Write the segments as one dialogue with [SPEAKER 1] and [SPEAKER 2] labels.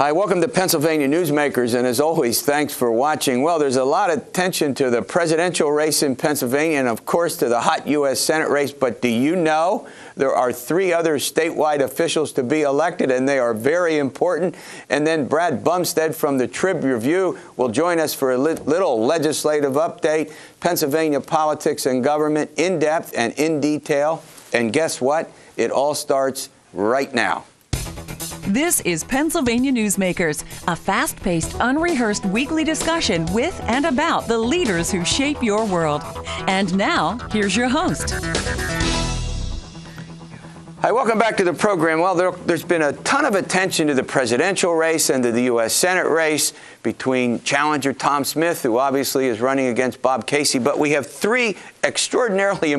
[SPEAKER 1] Hi, welcome to Pennsylvania Newsmakers, and as always, thanks for watching. Well, there's a lot of attention to the presidential race in Pennsylvania and, of course, to the hot U.S. Senate race, but do you know there are 3 other statewide officials to be elected, and they are very important? And then Brad Bumsted from the Tribune-Review will join us for a little legislative update, Pennsylvania politics and government, in depth and in detail. And guess what? It all starts right now.
[SPEAKER 2] This is Pennsylvania Newsmakers, a fast-paced, unrehearsed weekly discussion with and about the leaders who shape your world. And now, here's your host.
[SPEAKER 1] Hi, welcome back to the program. Well, there's been a ton of attention to the presidential race and to the U.S. Senate race between challenger Tom Smith, who obviously is running against Bob Casey. But we have 3 extremely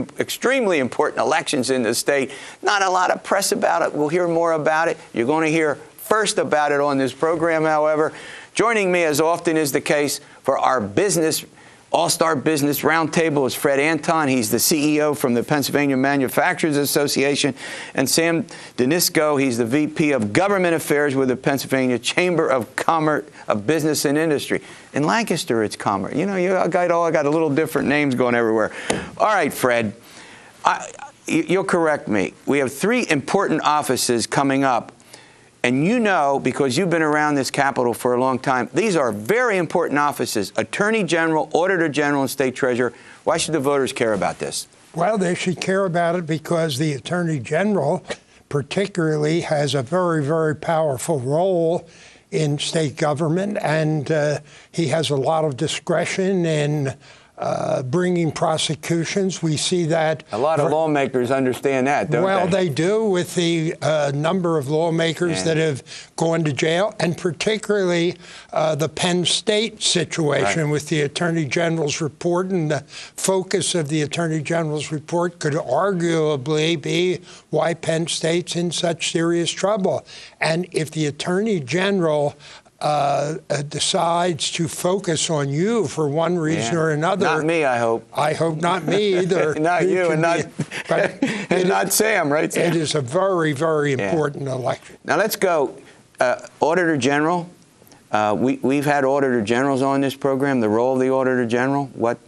[SPEAKER 1] important elections in the state. Not a lot of press about it. We'll hear more about it. You're going to hear first about it on this program, however. Joining me, as often is the case, for our All-Star Business Roundtable is Fred Anton. He's the CEO from the Pennsylvania Manufacturers Association. And Sam Denisco, he's the VP of Government Affairs with the Pennsylvania Chamber of Commerce, of Business and Industry. In Lancaster, it's Commerce. You know, I got a little different names going everywhere. All right, Fred, you'll correct me. We have 3 important offices coming up. And you know, because you've been around this Capitol for a long time, these are very important offices: Attorney General, Auditor General, and State Treasurer. Why should the voters care about this?
[SPEAKER 3] Well, they should care about it because the Attorney General particularly has a very, very powerful role in state government, and he has a lot of discretion in bringing prosecutions. We see that. A
[SPEAKER 1] lot of lawmakers understand that, don't they?
[SPEAKER 3] Well, they do, with the number of lawmakers that have gone to jail, and particularly the Penn State situation with the Attorney General's report. And the focus of the Attorney General's report could arguably be why Penn State's in such serious trouble. And if the Attorney General decides to focus on you for one reason or another.
[SPEAKER 1] Not me, I hope.
[SPEAKER 3] I hope not me either.
[SPEAKER 1] Not you, and not, and not Sam, right, Sam?
[SPEAKER 3] It is a very, very important election.
[SPEAKER 1] Now let's go. Auditor General. We've had Auditor Generals on this program. The role of the Auditor General, what?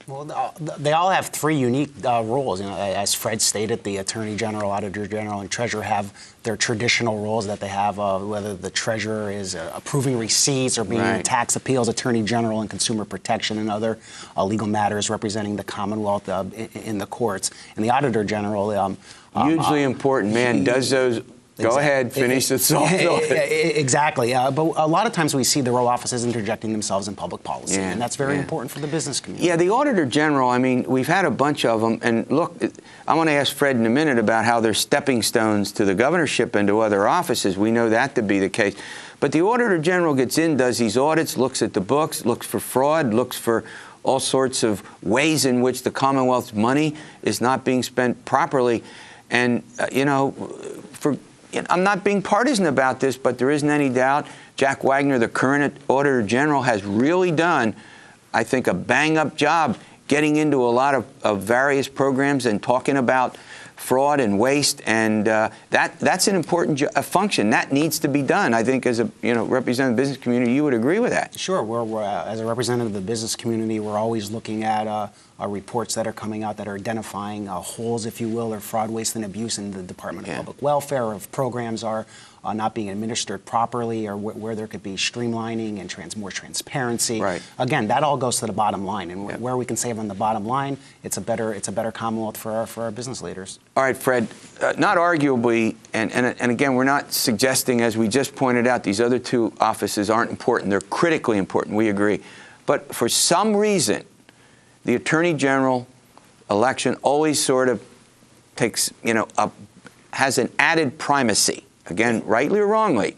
[SPEAKER 4] Well, they all have 3 unique roles. You know, as Fred stated, the Attorney General, Auditor General, and Treasurer have their traditional roles that they have, whether the Treasurer is approving receipts or being tax appeals, Attorney General and Consumer Protection and other legal matters representing the Commonwealth in the courts. And the Auditor General...
[SPEAKER 1] hugely important, man, does those... Go ahead, finish the thought.
[SPEAKER 4] Exactly. But a lot of times we see the row offices interjecting themselves in public policy, and that's very important for the business community.
[SPEAKER 1] Yeah, the Auditor General, I mean, we've had a bunch of them. And look, I want to ask Fred in a minute about how they're stepping stones to the governorship and to other offices. We know that to be the case. But the Auditor General gets in, does these audits, looks at the books, looks for fraud, looks for all sorts of ways in which the Commonwealth's money is not being spent properly. And, you know, I'm not being partisan about this, but there isn't any doubt Jack Wagner, the current Auditor General, has really done, I think, a bang-up job getting into a lot of various programs and talking about fraud and waste, and that's an important function. That needs to be done. I think as a representative of the business community, you would agree with that.
[SPEAKER 4] Sure. We're as a representative of the business community, we're always looking at reports that are coming out that are identifying holes, if you will, or fraud, waste, and abuse in the Department of Public Welfare, or if programs are not being administered properly, or where there could be streamlining and more transparency.
[SPEAKER 1] Right.
[SPEAKER 4] Again, that all goes to the bottom line, and where we can save on the bottom line, it's a better Commonwealth for our business leaders.
[SPEAKER 1] All right, Fred. Not arguably, and again, we're not suggesting, as we just pointed out, these other 2 offices aren't important. They're critically important. We agree. But for some reason, the Attorney General election always sort of takes, has an added primacy. Again, rightly or wrongly.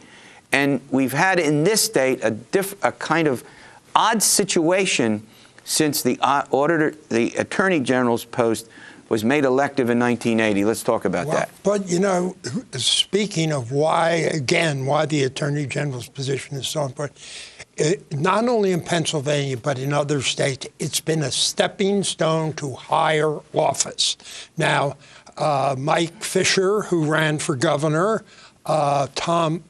[SPEAKER 1] And we've had in this state a kind of odd situation since the Attorney General's post was made elective in 1980. Let's talk about that.
[SPEAKER 3] But, speaking of why the Attorney General's position is so important, not only in Pennsylvania, but in other states, it's been a stepping stone to higher office. Now, Mike Fisher, who ran for governor, Tom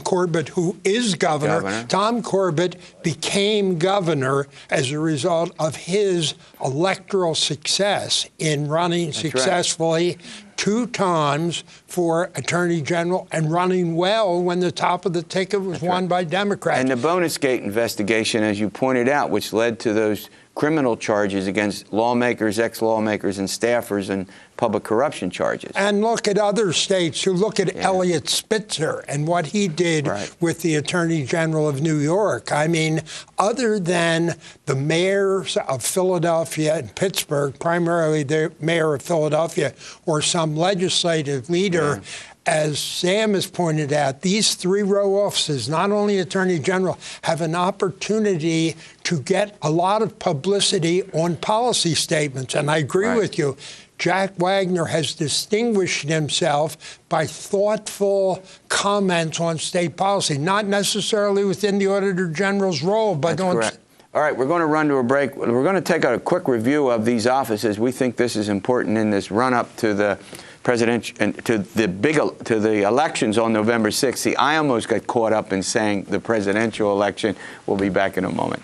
[SPEAKER 3] Corbett, who is governor. Tom Corbett became governor as a result of his electoral success in running successfully 2 times for Attorney General and running well when the top of the ticket was won by Democrats.
[SPEAKER 1] And the Bonusgate investigation, as you pointed out, which led to those criminal charges against lawmakers, ex-lawmakers, and staffers, and public corruption charges.
[SPEAKER 3] And look at other states who look at Eliot Spitzer and what he did with the Attorney General of New York. I mean, other than the mayors of Philadelphia and Pittsburgh, primarily the mayor of Philadelphia or some legislative leader, as Sam has pointed out, these 3-row offices, not only Attorney General, have an opportunity to get a lot of publicity on policy statements. And I agree with you. Jack Wagner has distinguished himself by thoughtful comments on state policy, not necessarily within the Auditor General's role, but
[SPEAKER 1] That's correct. All right, we're going to run to a break. We're going to take a quick review of these offices. We think this is important in this run-up to the presidential and to the elections on November 6th. See, I almost got caught up in saying the presidential election. We'll be back in a moment.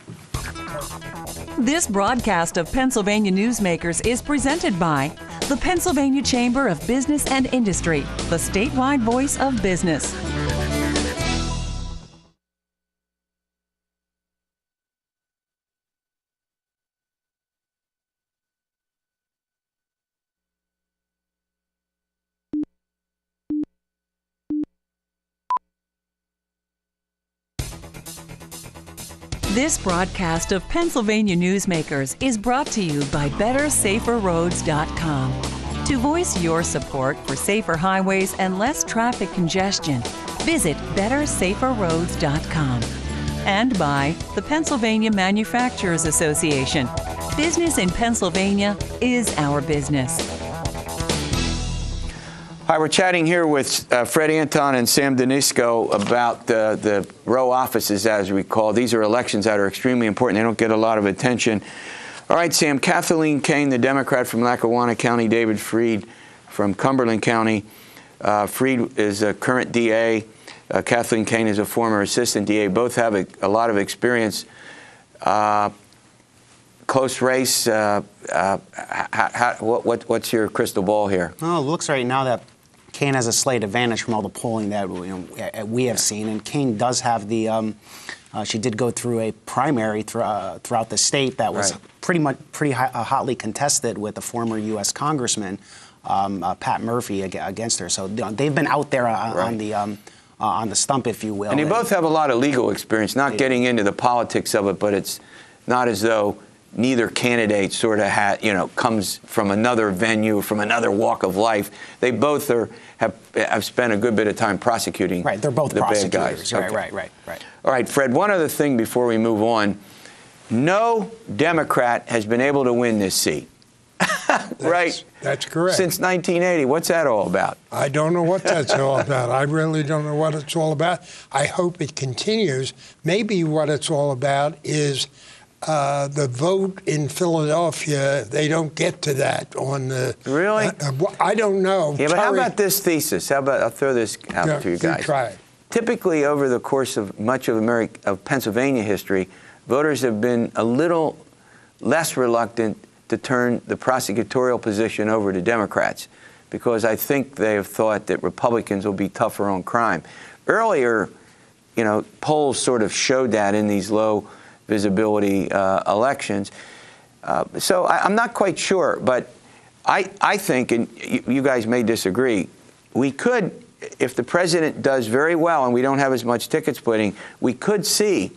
[SPEAKER 2] This broadcast of Pennsylvania Newsmakers is presented by the Pennsylvania Chamber of Business and Industry, the statewide voice of business. This broadcast of Pennsylvania Newsmakers is brought to you by BetterSaferRoads.com. To voice your support for safer highways and less traffic congestion, visit BetterSaferRoads.com. And by the Pennsylvania Manufacturers Association. Business in Pennsylvania is our business.
[SPEAKER 1] Hi, we're chatting here with Fred Anton and Sam Denisco about the row offices, as we call. These are elections that are extremely important. They don't get a lot of attention. All right, Sam, Kathleen Kane, the Democrat from Lackawanna County, David Freed from Cumberland County. Freed is a current DA. Kathleen Kane is a former assistant DA. Both have a lot of experience. Close race. What's your crystal ball here?
[SPEAKER 4] Well, it looks right now that Kane has a slight advantage from all the polling that we have seen, and Kane does have the. She did go through a primary throughout the state that was pretty hotly contested with the former U.S. Congressman Pat Murphy against her. So they've been out there on the stump, if you will.
[SPEAKER 1] And they both have a lot of legal experience. Not getting into the politics of it, but it's not as though neither candidate sort of comes from another venue, from another walk of life. They both have spent a good bit of time prosecuting.
[SPEAKER 4] Right, they're both
[SPEAKER 1] the
[SPEAKER 4] prosecutors.
[SPEAKER 1] bad guys.
[SPEAKER 4] Right.
[SPEAKER 1] All right, Fred, one other thing before we move on. No Democrat has been able to win this seat. Right?
[SPEAKER 3] That's correct.
[SPEAKER 1] Since 1980. What's that all about?
[SPEAKER 3] I don't know what that's all about. I really don't know what it's all about. I hope it continues. Maybe what it's all about is the vote in Philadelphia. They don't get to that on the.
[SPEAKER 1] Really?
[SPEAKER 3] I don't know.
[SPEAKER 1] Yeah, but how about this thesis? How about I'll throw this out to you guys.
[SPEAKER 3] You try it.
[SPEAKER 1] Typically, over the course of much of Pennsylvania history, voters have been a little less reluctant to turn the prosecutorial position over to Democrats, because I think they have thought that Republicans will be tougher on crime. Earlier, polls sort of showed that in these low visibility elections. So I'm not quite sure, but I think, and you guys may disagree, we could, if the president does very well and we don't have as much ticket splitting, we could see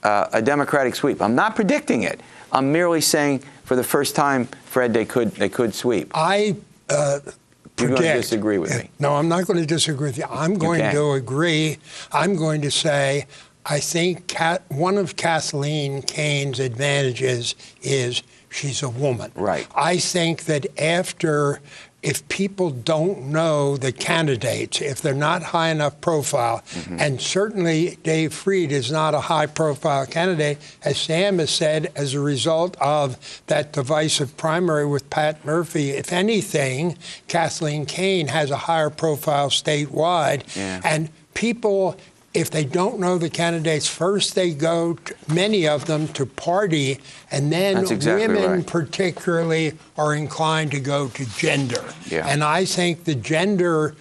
[SPEAKER 1] a Democratic sweep. I'm not predicting it. I'm merely saying for the first time, Fred, they could sweep.
[SPEAKER 3] I predict.
[SPEAKER 1] You're going to disagree with me.
[SPEAKER 3] No, I'm not going to disagree with you. I'm going to agree. I'm going to say I think one of Kathleen Kane's advantages is she's a woman.
[SPEAKER 1] Right.
[SPEAKER 3] I think that after if people don't know the candidates, if they're not high enough profile, and certainly Dave Freed is not a high-profile candidate, as Sam has said, as a result of that divisive primary with Pat Murphy. If anything, Kathleen Kane has a higher profile statewide, and people, if they don't know the candidates, first they go, many of them, to party, and then women particularly are inclined to go to gender. And I think the gender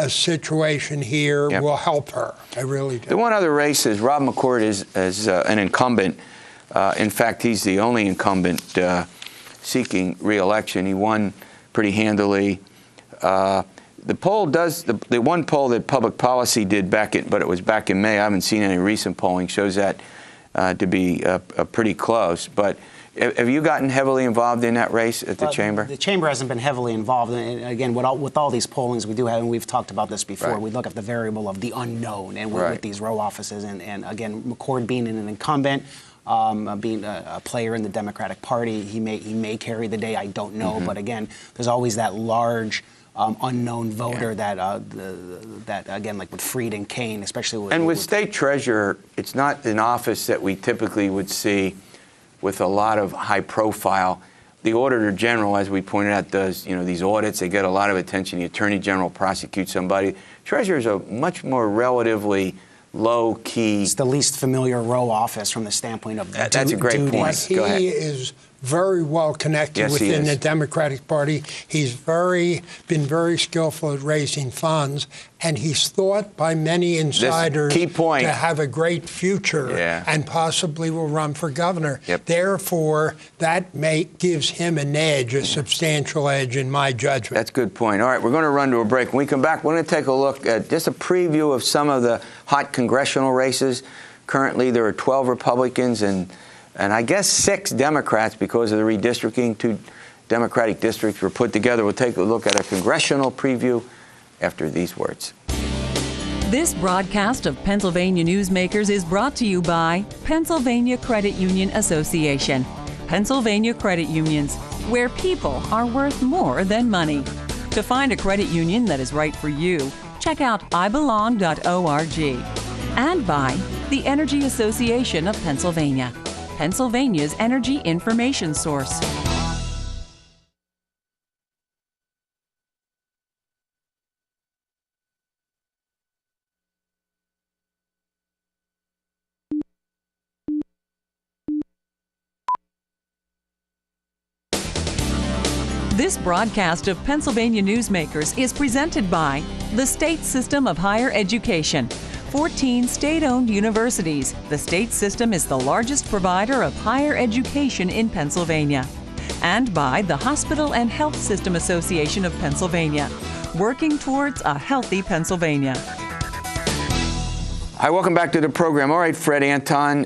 [SPEAKER 3] situation here will help her. I really do.
[SPEAKER 1] The one other race is Rob McCord is an incumbent. In fact, he's the only incumbent seeking re-election. He won pretty handily. The poll does, the one poll that Public Policy did but it was back in May, I haven't seen any recent polling, shows that to be pretty close. But have you gotten heavily involved in that race at the Chamber?
[SPEAKER 4] The Chamber hasn't been heavily involved. And again, with all these pollings we do have, and we've talked about this before, we look at the variable of the unknown, and with these row offices, and again, McCord being an incumbent, being a player in the Democratic Party, he may carry the day, I don't know. But again, there's always that large unknown voter that again, like with Freed and Kane, especially
[SPEAKER 1] with state treasurer, it's not an office that we typically would see with a lot of high profile. The Auditor General, as we pointed out, does these audits. They get a lot of attention. The Attorney General prosecutes somebody. Treasurer is a much more relatively low key.
[SPEAKER 4] It's the least familiar row office from the standpoint of
[SPEAKER 1] that's a great point.
[SPEAKER 3] He is very well connected within the Democratic Party. He's been very skillful at raising funds, and he's thought by many insiders to have a great future and possibly will run for governor. Therefore, that gives him an edge, a substantial edge in my judgment.
[SPEAKER 1] That's a good point. All right, we're going to run to a break. When we come back, we're going to take a look at just a preview of some of the hot congressional races. Currently, there are 12 Republicans and I guess 6 Democrats because of the redistricting. 2 Democratic districts were put together. We'll take a look at a congressional preview after these words.
[SPEAKER 2] This broadcast of Pennsylvania Newsmakers is brought to you by Pennsylvania Credit Union Association. Pennsylvania Credit Unions, where people are worth more than money. To find a credit union that is right for you, check out ibelong.org. And by the Energy Association of Pennsylvania, Pennsylvania's energy information source. This broadcast of Pennsylvania Newsmakers is presented by the State System of Higher Education. 14 state-owned universities. The state system is the largest provider of higher education in Pennsylvania. And by the Hospital and Health System Association of Pennsylvania, working towards a healthy Pennsylvania.
[SPEAKER 1] Hi, welcome back to the program. All right, Fred Anton,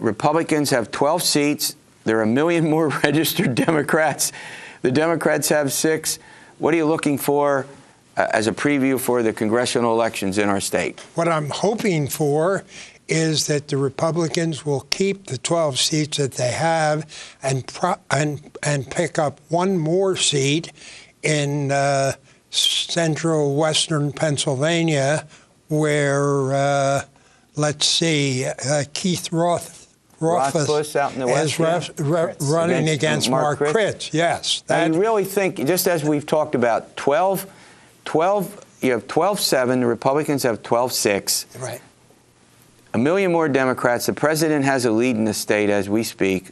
[SPEAKER 1] Republicans have 12 seats. There are 1 million more registered Democrats. The Democrats have 6. What are you looking for as a preview for the congressional elections in our state?
[SPEAKER 3] What I'm hoping for is that the Republicans will keep the 12 seats that they have and pick up one more seat in central western Pennsylvania where, let's see, Keith Rothfuss
[SPEAKER 1] out in the west,
[SPEAKER 3] is running against Mark Kritz. Yes.
[SPEAKER 1] Now you really think, just as we've talked about, 12, you have 12-7, the Republicans have 12-6.
[SPEAKER 3] Right.
[SPEAKER 1] 1 million more Democrats. The president has a lead in the state as we speak,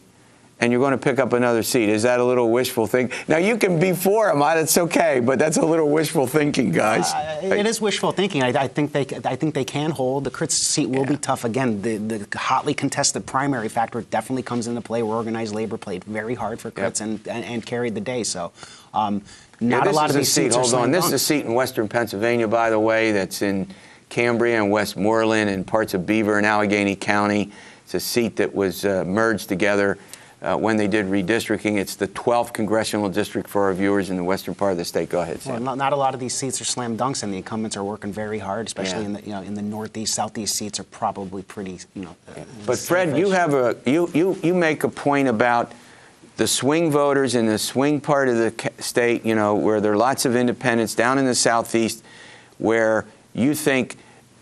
[SPEAKER 1] and you're going to pick up another seat. Is that a little wishful thinking? Now, you can be for him. It's okay, but that's a little wishful thinking, guys.
[SPEAKER 4] It is wishful thinking. I think they can hold. The Kritz seat will be tough. Again, the hotly contested primary factor definitely comes into play, where organized labor played very hard for Kritz and carried the day. So not a lot of these seats are slam dunk.
[SPEAKER 1] This is a seat in western Pennsylvania, by the way, that's in Cambria and Westmoreland and parts of Beaver and Allegheny County. It's a seat that was merged together when they did redistricting. It's the 12th congressional district for our viewers in the western part of the state. Go ahead, Sam.
[SPEAKER 4] Well, not a lot of these seats are slam dunks, and the incumbents are working very hard, especially in the northeast, southeast seats are probably pretty,
[SPEAKER 1] But Fred, you have you make a point about the swing voters in the swing part of the state, you know, where there are lots of independents down in the southeast, where you think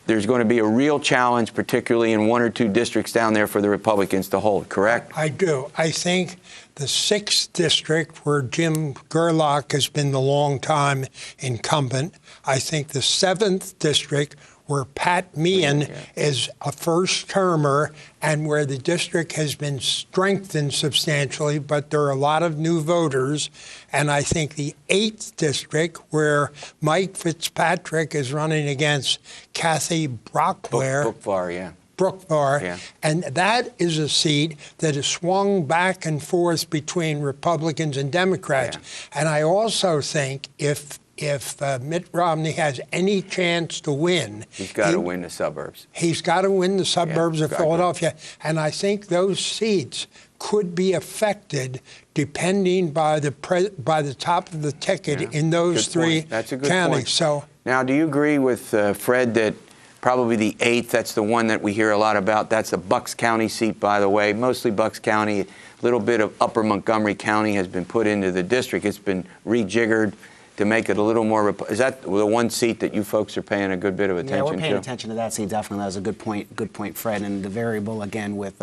[SPEAKER 1] there's going to be a real challenge, particularly in 1 or 2 districts down there for the Republicans to hold, correct?
[SPEAKER 3] I do. I think the 6th district, where Jim Gerlach has been the long-time incumbent, I think the 7th district, where Pat Meehan is a first-termer and where the district has been strengthened substantially, but there are a lot of new voters. And I think the 8th district, where Mike Fitzpatrick is running against Kathy Brockler. Brookvar, and that is a seat that has swung back and forth between Republicans and Democrats. And I also think if Mitt Romney has any chance to win,
[SPEAKER 1] he's got to win the suburbs.
[SPEAKER 3] He's got to win the suburbs of Philadelphia. And I think those seats could be affected depending by the top of the ticket in those 3 counties. So
[SPEAKER 1] now, do you agree with Fred that probably the 8th, that's the one that we hear a lot about, that's the Bucks County seat, by the way, mostly Bucks County, a little bit of Upper Montgomery County has been put into the district. It's been rejiggered to make it a little more, is that the one seat that you folks are paying a good bit of attention to?
[SPEAKER 4] Yeah, we're paying attention to that seat, definitely. That was a good point, Fred. And the variable, again, with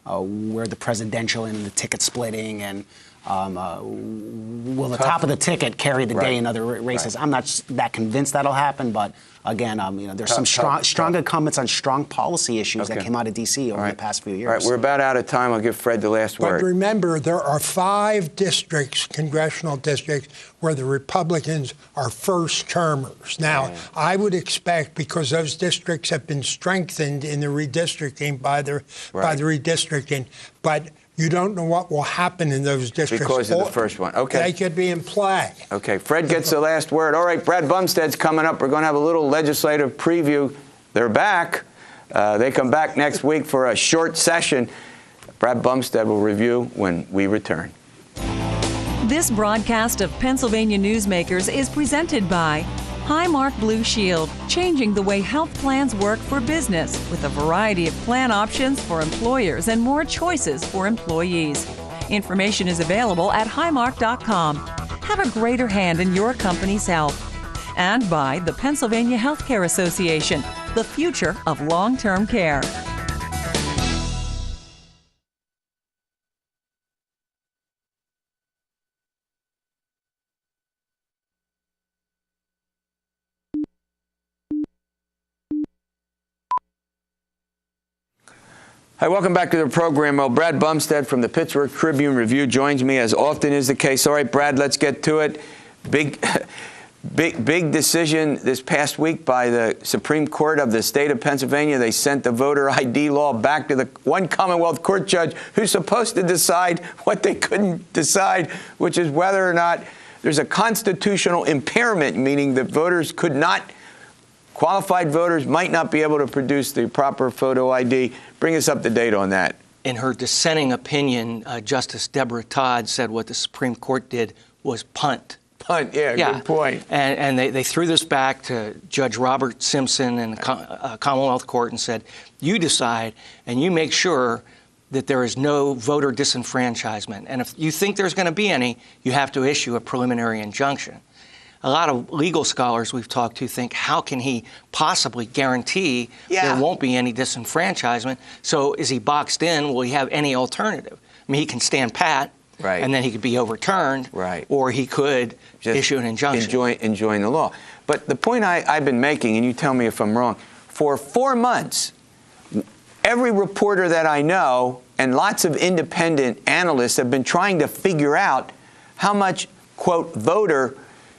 [SPEAKER 4] where the presidential and the ticket splitting and will the top of the ticket carry the day in other races? I'm not that convinced that'll happen, but again, you know, there's some strong incumbents on strong policy issues that came out of D.C. over the past few years.
[SPEAKER 1] All right, we're about out of time. I'll give Fred the last word.
[SPEAKER 3] But remember, there are 5 districts, congressional districts, where the Republicans are first-termers. Now, I would expect, because those districts have been strengthened in the redistricting by the redistricting, but you don't know what will happen in those districts.
[SPEAKER 1] Because of the first one. Okay.
[SPEAKER 3] They could be in play.
[SPEAKER 1] Okay. Fred gets the last word. All right. Brad Bumsted's coming up. We're going to have a little legislative preview. They're back. They come back next week for a short session. Brad Bumsted will review when we return.
[SPEAKER 2] This broadcast of Pennsylvania Newsmakers is presented by Highmark Blue Shield, changing the way health plans work for business with a variety of plan options for employers and more choices for employees. Information is available at highmark.com. Have a greater hand in your company's health. And by the Pennsylvania Healthcare Association, the future of long-term care.
[SPEAKER 1] Hi, welcome back to the program. Well, Brad Bumsted from the Pittsburgh Tribune-Review joins me, as often is the case. All right, Brad, let's get to it. Big decision this past week by the Supreme Court of the state of Pennsylvania. They sent the voter ID law back to the one Commonwealth Court judge who's supposed to decide what they couldn't decide, which is whether or not there's a constitutional impairment, meaning that voters could not, qualified voters might not be able to produce the proper photo ID. Bring us up to date on that.
[SPEAKER 5] In her dissenting opinion, Justice Deborah Todd said what the Supreme Court did was punt.
[SPEAKER 1] Good point.
[SPEAKER 5] And they threw this back to Judge Robert Simpson in the Commonwealth Court and said, you decide and you make sure that there is no voter disenfranchisement. And if you think there's going to be any, you have to issue a preliminary injunction. A lot of legal scholars we've talked to think, how can he possibly guarantee there won't be any disenfranchisement? So is he boxed in? Will he have any alternative? I mean, he can stand pat, and then he could be overturned, or he could just issue an injunction.
[SPEAKER 1] Enjoin the law. But the point I've been making, and you tell me if I'm wrong, for 4 months, every reporter that I know and lots of independent analysts have been trying to figure out how much, quote, voter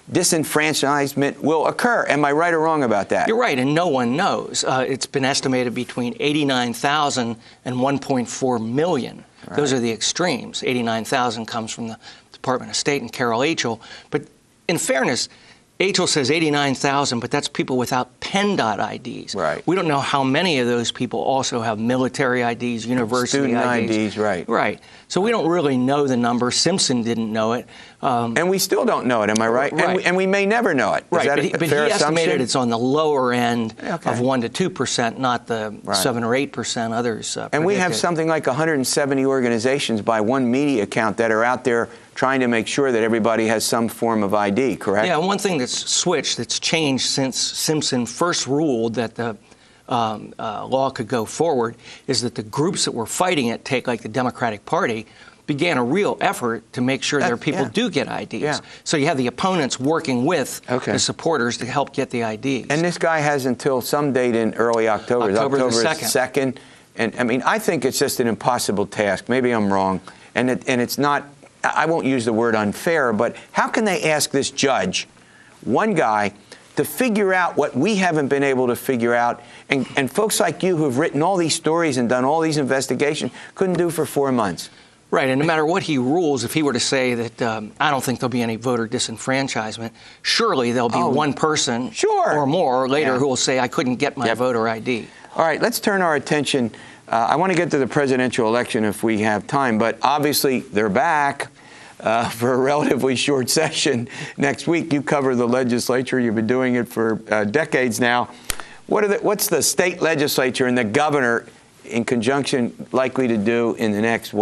[SPEAKER 1] disenfranchisement will occur. Am I right or wrong about that?
[SPEAKER 5] You're right, and no one knows. It's been estimated between 89,000 and 1.4 million. Those are the extremes. 89,000 comes from the Department of State and Carol Achel. But in fairness, Achel says 89,000, but that's people without PennDOT IDs.
[SPEAKER 1] Right.
[SPEAKER 5] We don't know how many of those people also have military IDs, university
[SPEAKER 1] Student IDs, right.
[SPEAKER 5] Right. So we don't really know the number. Simpson didn't know it.
[SPEAKER 1] And we still don't know it, am I right?
[SPEAKER 5] Right.
[SPEAKER 1] And we may never know it.
[SPEAKER 5] Right,
[SPEAKER 1] Is that
[SPEAKER 5] but
[SPEAKER 1] a fair
[SPEAKER 5] he
[SPEAKER 1] assumption?
[SPEAKER 5] estimated it's on the lower end
[SPEAKER 1] Okay.
[SPEAKER 5] of 1% to 2%, not the 7 or 8% others
[SPEAKER 1] And we have
[SPEAKER 5] predicted.
[SPEAKER 1] something like 170 organizations by one media account that are out there trying to make sure that everybody has some form of ID, correct?
[SPEAKER 5] Yeah, one thing that's switched, that's changed since Simpson first ruled that the law could go forward, is that the groups that were fighting it, take like the Democratic Party, began a real effort to make sure their people do get IDs.
[SPEAKER 1] Yeah.
[SPEAKER 5] So you have the opponents working with
[SPEAKER 1] Okay.
[SPEAKER 5] the supporters to help get the IDs.
[SPEAKER 1] And this guy has until some date in early October.
[SPEAKER 5] October the
[SPEAKER 1] October
[SPEAKER 5] 2nd.
[SPEAKER 1] 2nd. And I mean, I think it's just an impossible task. Maybe I'm wrong. And it's not, I won't use the word unfair, but how can they ask this judge, one guy, to figure out what we haven't been able to figure out, and folks like you who've written all these stories and done all these investigations couldn't do for 4 months?
[SPEAKER 5] Right, and no matter what he rules, if he were to say that I don't think there'll be any voter disenfranchisement, surely there'll be one person or more later who will say, I couldn't get my voter ID.
[SPEAKER 1] All right, let's turn our attention. I want to get to the presidential election if we have time, but obviously they're back for a relatively short session next week. You cover the legislature. You've been doing it for decades now. What's the state legislature and the governor in conjunction likely to do in the next,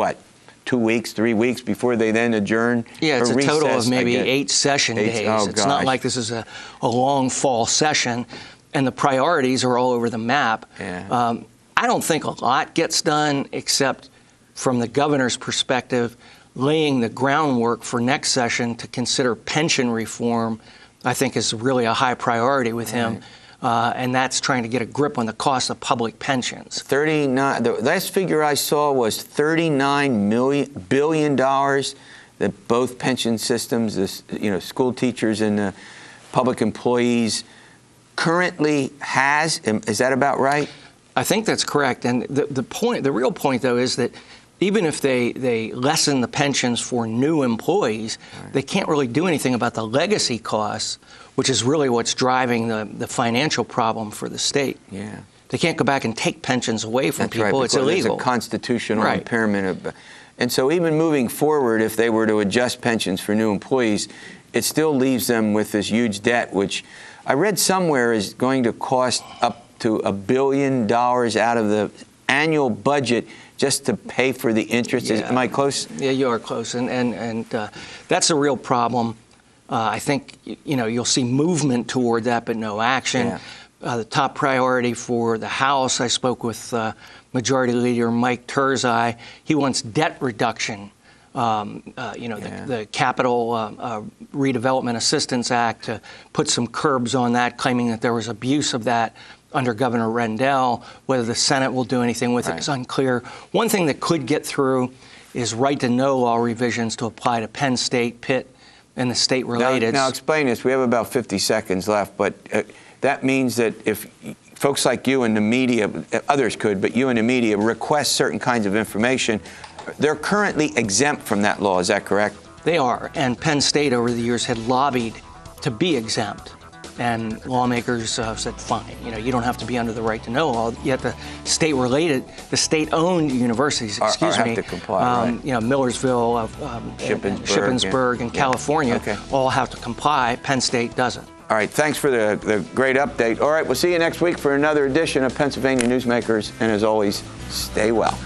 [SPEAKER 1] 2 weeks, 3 weeks before they then adjourn?
[SPEAKER 5] Yeah, it's a
[SPEAKER 1] recess,
[SPEAKER 5] total of maybe 8 session days.
[SPEAKER 1] Oh,
[SPEAKER 5] it's not like this is a long fall session, and the priorities are all over the map.
[SPEAKER 1] Yeah.
[SPEAKER 5] I don't think a lot gets done, except from the governor's perspective, laying the groundwork for next session to consider pension reform, I think is really a high priority with him. And that's trying to get a grip on the cost of public pensions.
[SPEAKER 1] The last figure I saw was $39 billion that both pension systems, school teachers and public employees currently has. Is that about right?
[SPEAKER 5] I think that's correct. And the real point, though, is that even if they lessen the pensions for new employees, they can't really do anything about the legacy costs, which is really what's driving the financial problem for the state.
[SPEAKER 1] Yeah.
[SPEAKER 5] They can't go back and take pensions away from people.
[SPEAKER 1] Right,
[SPEAKER 5] it's illegal.
[SPEAKER 1] It's a constitutional impairment. And so even moving forward, if they were to adjust pensions for new employees, it still leaves them with this huge debt, which I read somewhere is going to cost up to $1 billion out of the annual budget just to pay for the interest.
[SPEAKER 5] Yeah.
[SPEAKER 1] Am I close?
[SPEAKER 5] Yeah, you are close. And that's a real problem. I think, you'll see movement toward that, but no action.
[SPEAKER 1] Yeah.
[SPEAKER 5] The top priority for the House, I spoke with Majority Leader Mike Turzai. He wants debt reduction. The Capital Redevelopment Assistance Act to put some curbs on that, claiming that there was abuse of that under Governor Rendell. Whether the Senate will do anything with it is unclear. One thing that could get through is right-to-know law revisions to apply to Penn State, Pitt, and the state-related.
[SPEAKER 1] Now explain this. We have about 50 seconds left, but that means that if folks like you and the media, others could, but you and the media request certain kinds of information, they're currently exempt from that law. Is that correct?
[SPEAKER 5] They are, and Penn State over the years had lobbied to be exempt. And lawmakers said, fine, you don't have to be under the right-to-know law. Yet the state-owned universities,
[SPEAKER 1] have to comply, right?
[SPEAKER 5] Millersville, Shippensburg, and California all have to comply. Penn State doesn't.
[SPEAKER 1] All right, thanks for the great update. All right, we'll see you next week for another edition of Pennsylvania Newsmakers. And as always, stay well.